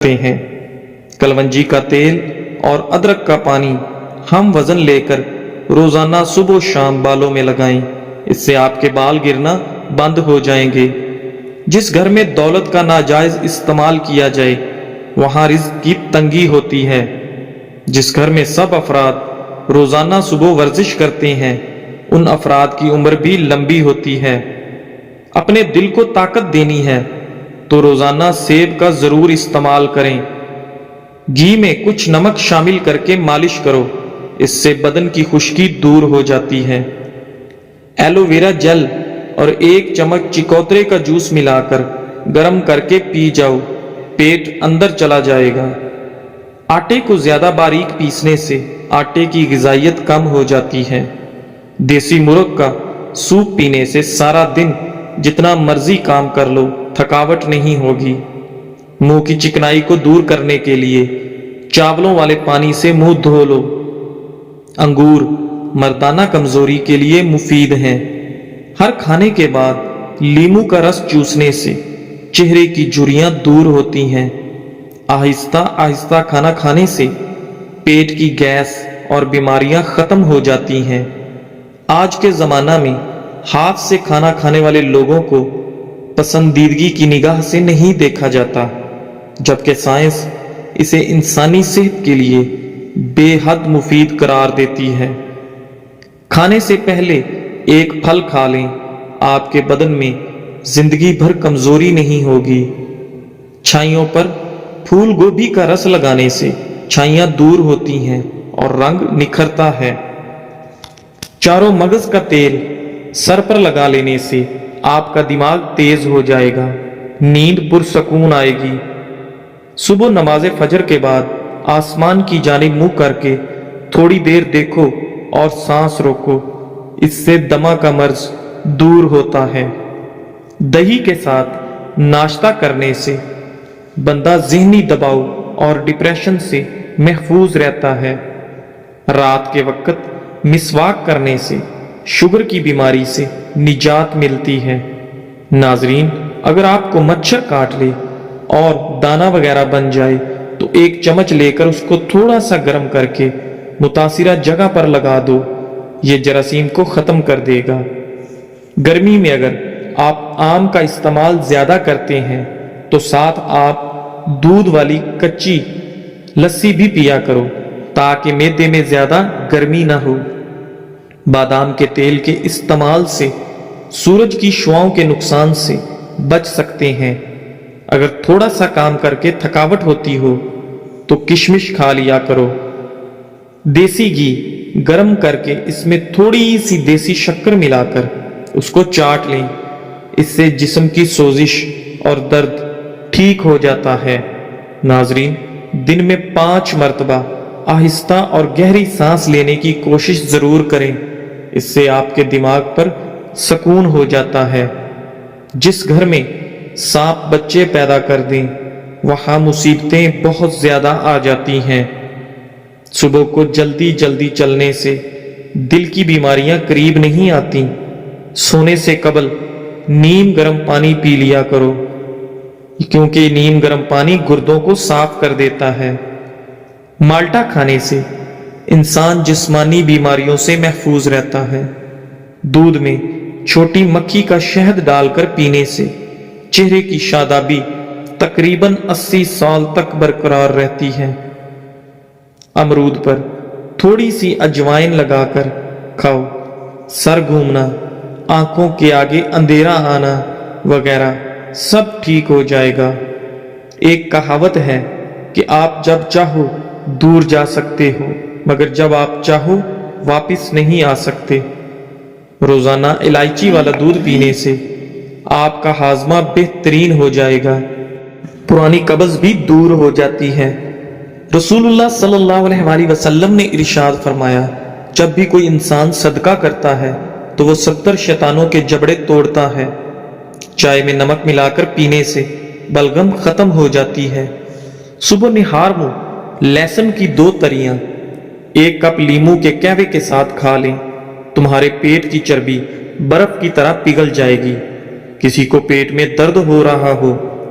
ہیں۔ کلونجی کا تیل اور ادرک کا پانی ہم وزن لے کر روزانہ صبح و شام بالوں میں لگائیں، اس سے آپ کے بال گرنا بند ہو جائیں گے۔ جس گھر میں دولت کا ناجائز استعمال کیا جائے وہاں رزق کی تنگی ہوتی ہے۔ جس گھر میں سب افراد روزانہ صبح ورزش کرتے ہیں ان افراد کی عمر بھی لمبی ہوتی ہے۔ اپنے دل کو طاقت دینی ہے تو روزانہ سیب کا ضرور استعمال کریں۔ گھی میں کچھ نمک شامل کر کے مالش کرو، اس سے بدن کی خشکی دور ہو جاتی ہے۔ ایلو ویرا جل اور 1 چمچ چکوترے کا جوس ملا کر گرم کر کے پی جاؤ، پیٹ اندر چلا جائے گا۔ آٹے کو زیادہ باریک پیسنے سے آٹے کی غذائیت کم ہو جاتی ہے۔ دیسی مرغ کا سوپ پینے سے سارا دن جتنا مرضی کام کر لو تھکاوٹ نہیں ہوگی۔ منہ کی چکنائی کو دور کرنے کے لیے چاولوں والے پانی سے منہ دھو لو۔ انگور مردانہ کمزوری کے لیے مفید ہیں۔ ہر کھانے کے بعد لیموں کا رس چوسنے سے چہرے کی جھریاں دور ہوتی ہیں۔ آہستہ آہستہ کھانا کھانے سے پیٹ کی گیس اور بیماریاں ختم ہو جاتی ہیں۔ آج کے زمانہ میں ہاتھ سے کھانا کھانے والے لوگوں کو پسندیدگی کی نگاہ سے نہیں دیکھا جاتا، جبکہ سائنس اسے انسانی صحت کے لیے بے حد مفید قرار دیتی ہے۔ کھانے سے پہلے 1 پھل کھا لیں، آپ کے بدن میں زندگی بھر کمزوری نہیں ہوگی۔ چھائیوں پر پھول گوبھی کا رس لگانے سے چھائیاں دور ہوتی ہیں اور رنگ نکھرتا ہے۔ چاروں مغز کا تیل سر پر لگا لینے سے آپ کا دماغ تیز ہو جائے گا، نیند پرسکون آئے گی۔ صبح نماز فجر کے بعد آسمان کی جانب منہ کر کے تھوڑی دیر دیکھو اور سانس روکو، اس سے دمہ کا مرض دور ہوتا ہے۔ دہی کے ساتھ ناشتہ کرنے سے بندہ ذہنی دباؤ اور ڈپریشن سے محفوظ رہتا ہے۔ رات کے وقت مسواک کرنے سے شوگر کی بیماری سے نجات ملتی ہے۔ ناظرین، اگر آپ کو مچھر کاٹ لے اور دانہ وغیرہ بن جائے تو 1 چمچ لے کر اس کو تھوڑا سا گرم کر کے متاثرہ جگہ پر لگا دو، یہ جراثیم کو ختم کر دے گا۔ گرمی میں اگر آپ آم کا استعمال زیادہ کرتے ہیں تو ساتھ آپ دودھ والی کچی لسی بھی پیا کرو تاکہ معدے میں زیادہ گرمی نہ ہو۔ بادام کے تیل کے استعمال سے سورج کی شعاؤں کے نقصان سے بچ سکتے ہیں۔ اگر تھوڑا سا کام کر کے تھکاوٹ ہوتی ہو تو کشمش کھا لیا کرو۔ دیسی گھی گرم کر کے اس میں تھوڑی سی دیسی شکر ملا کر اس کو چاٹ لیں، اس سے جسم کی سوزش اور درد ٹھیک ہو جاتا ہے۔ ناظرین، دن میں 5 مرتبہ آہستہ اور گہری سانس لینے کی کوشش ضرور کریں، اس سے آپ کے دماغ پر سکون ہو جاتا ہے۔ جس گھر میں سانپ بچے پیدا کر دیں وہاں مصیبتیں بہت زیادہ آ جاتی ہیں۔ صبح کو جلدی جلدی چلنے سے دل کی بیماریاں قریب نہیں آتی۔ سونے سے قبل نیم گرم پانی پی لیا کرو، کیونکہ نیم گرم پانی گردوں کو صاف کر دیتا ہے۔ مالٹا کھانے سے انسان جسمانی بیماریوں سے محفوظ رہتا ہے۔ دودھ میں چھوٹی مکھی کا شہد ڈال کر پینے سے چہرے کی شادابی تقریباً 80 سال تک برقرار رہتی ہے۔ امرود پر تھوڑی سی اجوائن لگا کر کھاؤ، سر گھومنا، آنکھوں کے آگے اندھیرا آنا وغیرہ سب ٹھیک ہو جائے گا۔ ایک کہاوت ہے کہ آپ جب چاہو دور جا سکتے ہو مگر جب آپ چاہو واپس نہیں آ سکتے۔ روزانہ الائچی والا دودھ پینے سے آپ کا ہاضمہ بہترین ہو جائے گا، پرانی قبض بھی دور ہو جاتی ہے۔ رسول اللہ صلی اللہ علیہ وآلہ وسلم نے ارشاد فرمایا، جب بھی کوئی انسان صدقہ کرتا ہے تو وہ 70 شیطانوں کے جبڑے توڑتا ہے۔ چائے میں نمک ملا کر پینے سے بلغم ختم ہو جاتی ہے۔ صبح نہار منہ لہسن کی 2 تریاں 1 کپ لیموں کے قہوے کے ساتھ کھا لیں، تمہارے پیٹ کی چربی برف کی طرح پگھل جائے گی۔ کسی کو پیٹ میں درد ہو رہا ہو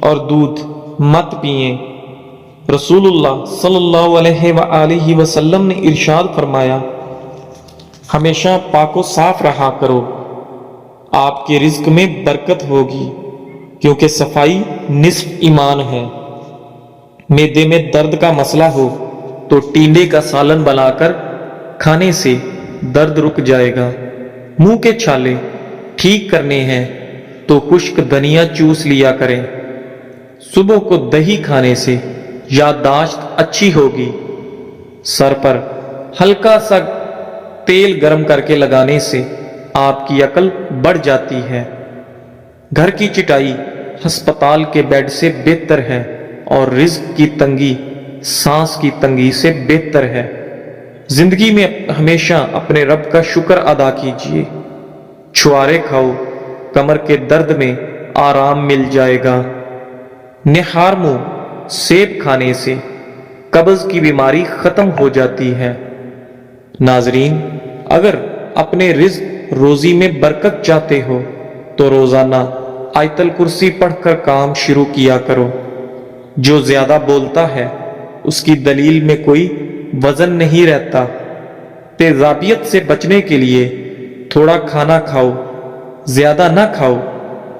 اور دودھ مت پئیں۔ رسول اللہ صلی اللہ علیہ وسلم نے ارشاد فرمایا، ہمیشہ پاک و صاف رہا کرو، آپ کے رزق میں برکت ہوگی، کیونکہ صفائی نصف ایمان ہے۔ معدے میں درد کا مسئلہ ہو تو ٹینڈے کا سالن بنا کر کھانے سے درد رک جائے گا۔ منہ کے چھالے ٹھیک کرنے ہیں تو خشک دھنیا چوس لیا کریں۔ صبح کو دہی کھانے سے یادداشت اچھی ہوگی۔ سر پر ہلکا سا تیل گرم کر کے لگانے سے آپ کی عقل بڑھ جاتی ہے۔ گھر کی چٹائی ہسپتال کے بیڈ سے بہتر ہے، اور رزق کی تنگی سانس کی تنگی سے بہتر ہے۔ زندگی میں ہمیشہ اپنے رب کا شکر ادا کیجیے۔ چھوارے کھاؤ، کمر کے درد میں آرام مل جائے گا۔ نہار منہ سیب کھانے سے قبض کی بیماری ختم ہو جاتی ہے۔ ناظرین، اگر اپنے رزق روزی میں برکت چاہتے ہو تو روزانہ آیت الکرسی پڑھ کر کام شروع کیا کرو۔ جو زیادہ بولتا ہے اس کی دلیل میں کوئی وزن نہیں رہتا۔ تیزابیت سے بچنے کے لیے تھوڑا کھانا کھاؤ، زیادہ نہ کھاؤ۔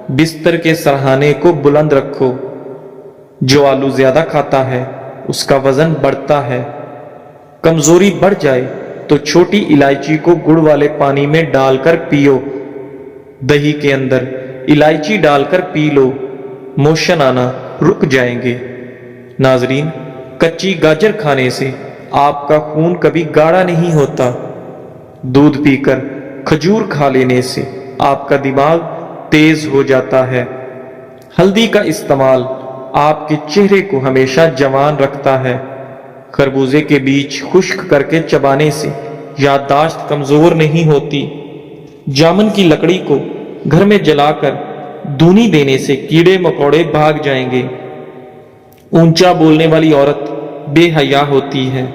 بستر کے سرہانے کو بلند رکھو۔ جو آلو زیادہ کھاتا ہے اس کا وزن بڑھتا ہے۔ کمزوری بڑھ جائے تو چھوٹی الائچی کو گڑ والے پانی میں ڈال کر پیو۔ دہی کے اندر الائچی ڈال کر پی لو، موشن آنا رک جائیں گے۔ ناظرین، کچی گاجر کھانے سے آپ کا خون کبھی گاڑھا نہیں ہوتا۔ دودھ پی کر کھجور کھا لینے سے آپ کا دماغ تیز ہو جاتا ہے۔ ہلدی کا استعمال آپ کے چہرے کو ہمیشہ جوان رکھتا ہے۔ خربوزے کے بیج خشک کر کے چبانے سے یادداشت کمزور نہیں ہوتی۔ جامن کی لکڑی کو گھر میں جلا کر دھونی دینے سے کیڑے مکوڑے بھاگ جائیں گے۔ اونچا بولنے والی عورت بے حیا ہوتی ہے۔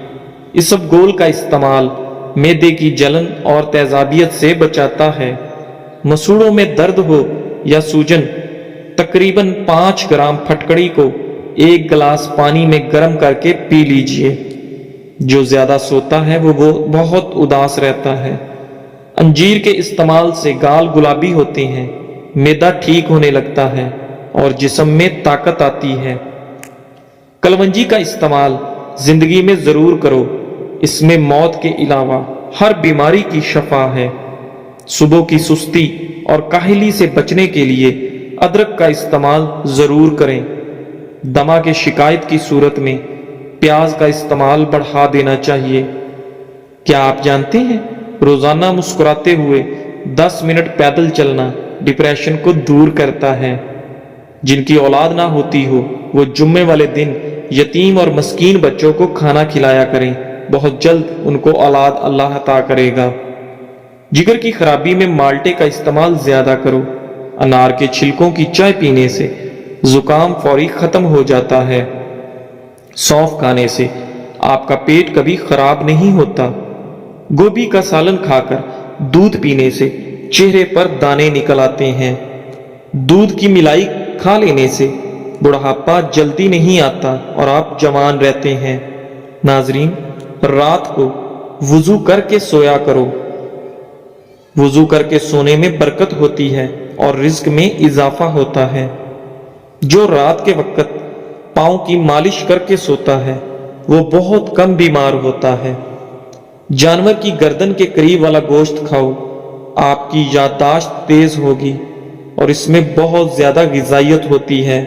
اسبگول کا استعمال معدے کی جلن اور تیزابیت سے بچاتا ہے۔ مسوڑوں میں درد ہو یا سوجن، تقریباً 5 گرام پھٹکڑی کو 1 گلاس پانی میں گرم کر کے پی لیجئے۔ جو زیادہ سوتا ہے وہ بہت اداس رہتا ہے۔ انجیر کے استعمال سے گال گلابی ہوتے ہیں، معدہ ٹھیک ہونے لگتا ہے اور جسم میں طاقت آتی ہے۔ کلونجی کا استعمال زندگی میں ضرور کرو، اس میں موت کے علاوہ ہر بیماری کی شفا ہے۔ صبح کی سستی اور کاہلی سے بچنے کے لیے ادرک کا استعمال ضرور کریں۔ دمہ کی شکایت کی صورت میں پیاز کا استعمال بڑھا دینا چاہیے۔ کیا آپ جانتے ہیں روزانہ مسکراتے ہوئے 10 منٹ پیدل چلنا ڈپریشن کو دور کرتا ہے؟ جن کی اولاد نہ ہوتی ہو وہ جمعے والے دن یتیم اور مسکین بچوں کو کھانا کھلایا کریں، بہت جلد ان کو اولاد اللہ عطا کرے گا۔ جگر کی خرابی میں مالٹے کا استعمال زیادہ کرو۔ انار کے چھلکوں کی چائے پینے سے زکام فوری ختم ہو جاتا ہے۔ سونف کھانے سے آپ کا پیٹ کبھی خراب نہیں ہوتا۔ گوبھی کا سالن کھا کر دودھ پینے سے چہرے پر دانے نکل آتے ہیں۔ دودھ کی ملائی کھا لینے سے بڑھاپا جلدی نہیں آتا اور آپ جوان رہتے ہیں۔ ناظرین، رات کو وضو کر کے سویا کرو۔ وضو کر کے سونے میں برکت ہوتی ہے اور رزق میں اضافہ ہوتا ہے۔ جو رات کے وقت پاؤں کی مالش کر کے سوتا ہے وہ بہت کم بیمار ہوتا ہے۔ جانور کی گردن کے قریب والا گوشت کھاؤ، آپ کی یادداشت تیز ہوگی اور اس میں بہت زیادہ غذائیت ہوتی ہے۔